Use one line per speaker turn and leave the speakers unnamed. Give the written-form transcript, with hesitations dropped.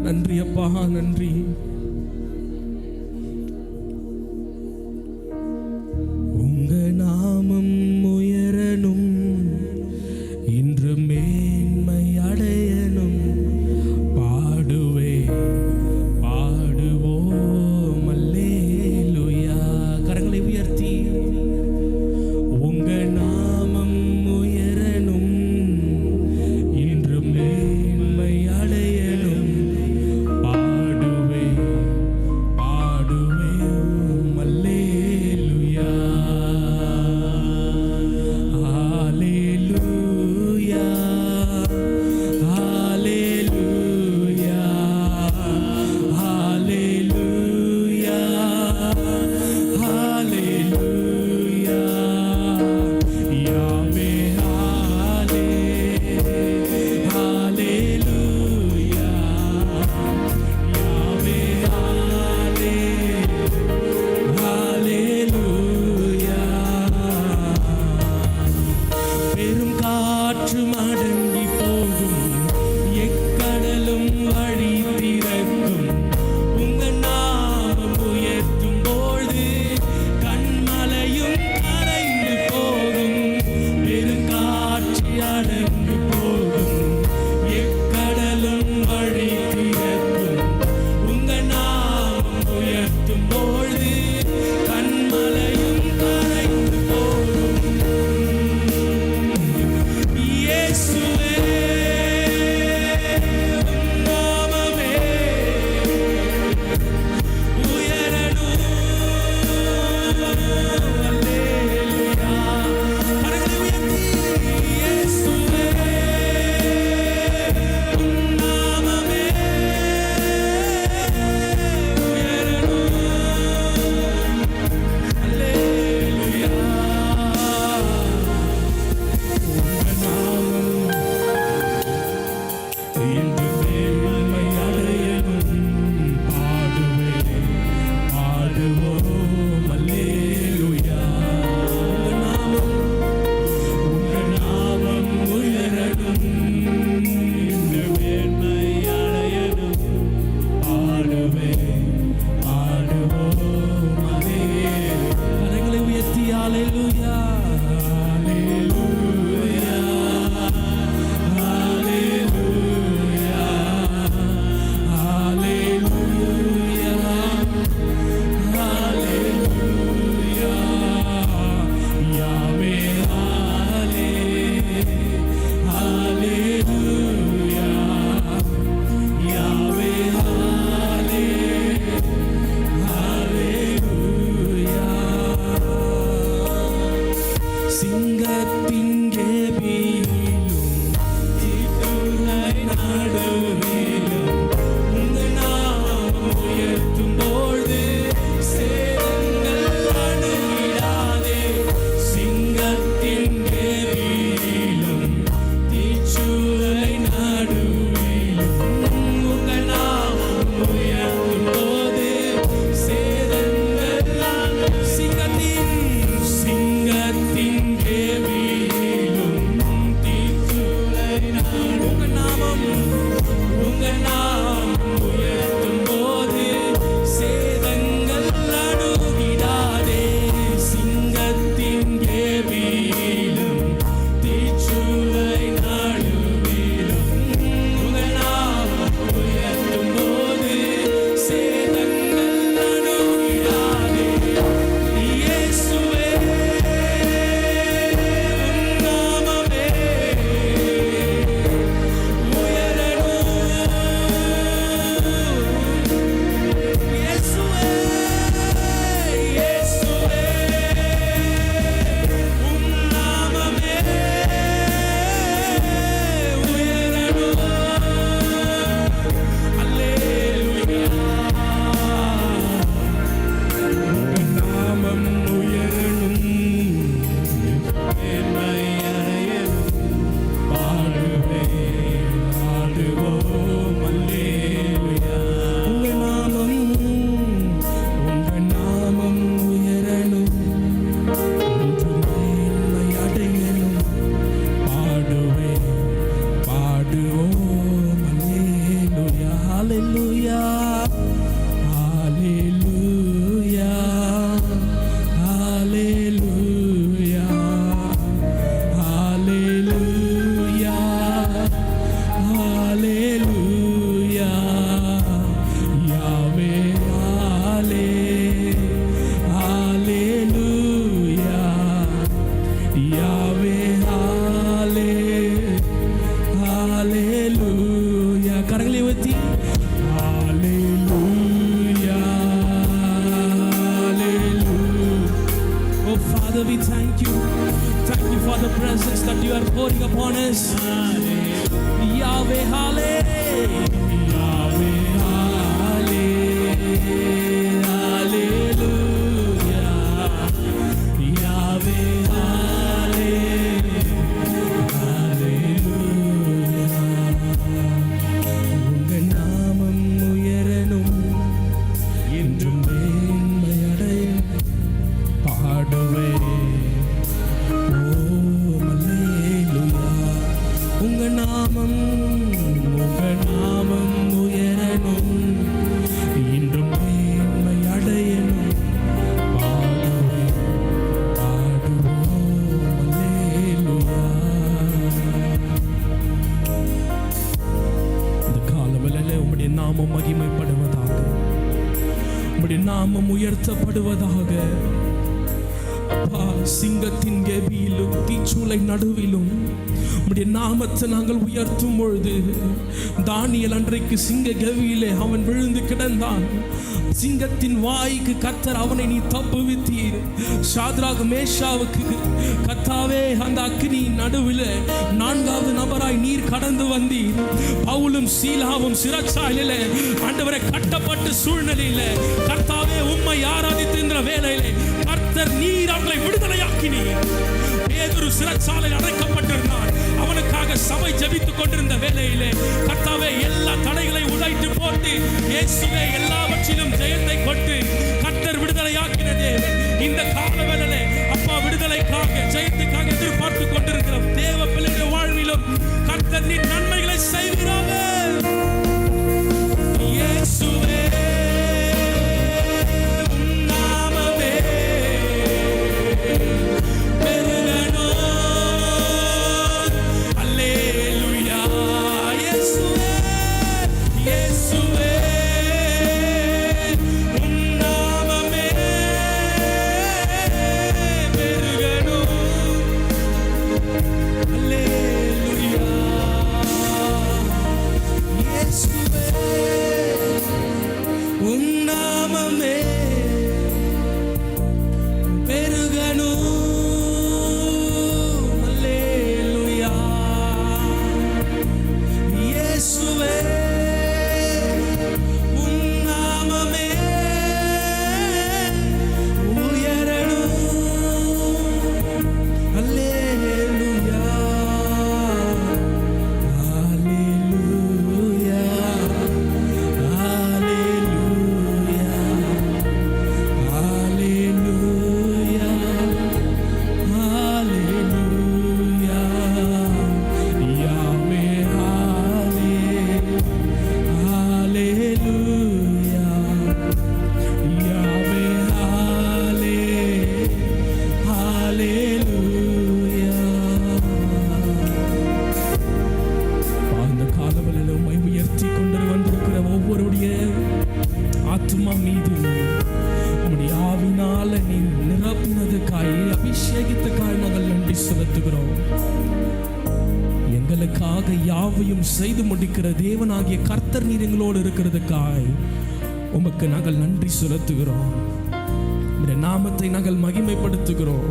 நன்றி அப்பா, நன்றி. உங்க நாமம் உயரணும், இன்று மேன்மை அடையணும். பாடுவே பாடுவோம் அல்லேலூயா. கரங்களை உயர்த்தி உங்க நாமம் உயரணும், இன்று மேன்மை அடையணும். பாடுவே நாமம் உயர்த்தப்படுவதாக. சிங்கத்தின் கெபியிலும் தீச்சூளை நடுவிலும் உம்முடைய நாமத்தை நாங்கள் உயர்த்தும் பொழுது, தானியேல் அன்றைக்கு சிங்க கெபியிலே அவன் விழுந்து கிடந்தான். சிங்கத்தின் வாய்க்கு கர்த்தர் அவனை நீ தப்புவித்தீர். சாத்ராக் மேஷாவுக்கு கர்த்தாவே அந்த அக்கினி நடுவில் 4வது நபராய் நீர் கடந்து வந்தீர். பவுலும் சீலாவும் சிறைச்சாலையிலே ஆண்டவரை கட்டப்பட்ட சூழ்நிலையில கர்த்தாவே உம்மை ஆராதித்திருந்த வேளையிலே கர்த்தர் நீர் அவர்களை விடுதலையாக்கினீர். பேதுரு சிறைச்சாலையில் அடைக்கப்பட்டிருந்தான். அவனுக்காக சபை ஜெபித்துக் கொண்டிருந்த வேளையிலே கர்த்தாவே எல்லா தடைகளை உடைத்து போட்டு இயேசுவே எல்லாவற்றிலும் ஜெயத்தை கொண்டு கர்த்தர் விடுதலையாக்கின தேவன். இந்த கால வேளையிலே அப்பா விடுதலைக்காக ஜெயத்துக்காக எதிர்பார்த்து கொண்டிருக்கிற தேவ பிள்ளைகளுடைய வாழ்விலும் கர்த்தர் நீர் நன்மைகளை செய்வீராக. இயேசுவே எங்களுக்காக யாவையும் செய்து முடிக்கிற தேவனாகிய கர்த்தர் நீர் எங்களோடு இருக்கிறதுக்காய் உமக்கு நாங்கள் நன்றி செலுத்துகிறோம். நாமத்தை நாங்கள் மகிமைப்படுத்துகிறோம்.